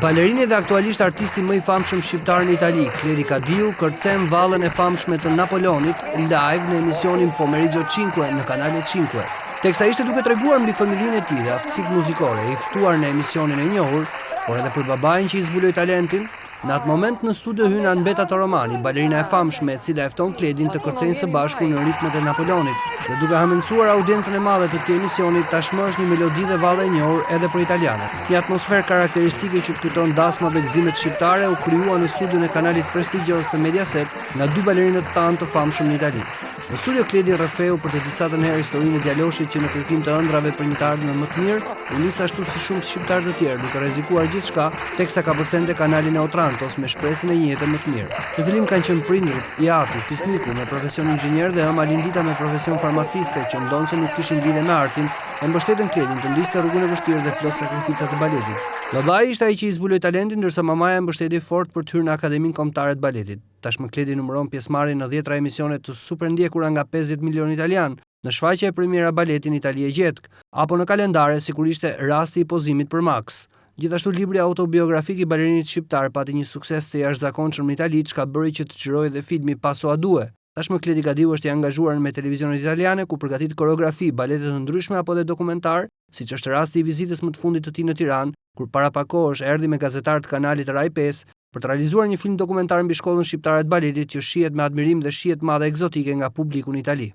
Balerini dhe aktualisht artisti më i famshëm shqiptar në Itali, Kleri Kadiu, kërcen vallën e famshme të Napoleonit live në emisionin Pomeriggio 5 në Kanale 5. Teksa ishte duke treguar mbi familjen e tij dhe aftësitë muzikore, i ftuar në emisionin e njohur, por edhe për babain që i zbuloi talentin, në atë moment në studio hyn Anbeta Toromani, balerina e famshme e cila e fton Kledin të kërcejnë së bashku në ritmet e Napoleonit, dhe duke hamencuar audiencën e madhe të këtij emisioni, tashmë është një melodi dhe vallë e njohur edhe për italianët. Një atmosferë karakteristike që të kujton dasmat dhe gëzimet shqiptare u krijua në studion e kanalit prestigjioz të Mediaset nga dy balerinët tanë të famshëm në Itali. Në studio Kledi rrëfeu për të disatën herë historinë e djaloshit që në kërkim të ëndrave për një të ardhmen më të mirë, u nis ashtu si shumë të shqiptarë të tjerë, duke rrezikuar gjithçka, teksa ka përcente kanalin e Otrantos me shpresën e një jete më të mirë. Në fillim kanë qenë prindrit, Iati, Fisniku me profesion inxhinier dhe ëma Lindita me profesion farmaciste që ndonë se nuk kishin lidhje me artin, e mbështetën Kledin të ndiqte rrugën e vështirë dhe plot sakrifica të baletit. Babai ishte ai që i zbuloi talentin, ndërsa mamaja e mbështeti fort për të hyrë në Akademinë Kombëtare të Baletit. Tashmë Kledi numëron pjesëmarrjen në 10 emisione të superndjekura nga 50 milionë italian, në shfaqje e premiera baletin Itali e gjetk, apo në kalendare sikur ishte rasti i pozimit për Max. Gjithashtu libri autobiografik i balerinit shqiptar pati një sukses të jashtëzakonshëm në Itali, çka bëri që të çlirojë dhe filmi Paso a Due. Tashmë Kledi Kadiu është i angazhuar me televizionet italiane ku përgatit koreografi, balete të ndryshme apo dhe dokumentar, siç është rasti i vizitës më të fundit të tij në Tiranë, kur para pak kohësh erdhi me gazetar të kanalit Rai 5 për të realizuar një film dokumentar mbi shkollën shqiptare të baletit që shihet me admirim dhe shihet madhe egzotike nga publiku në Itali.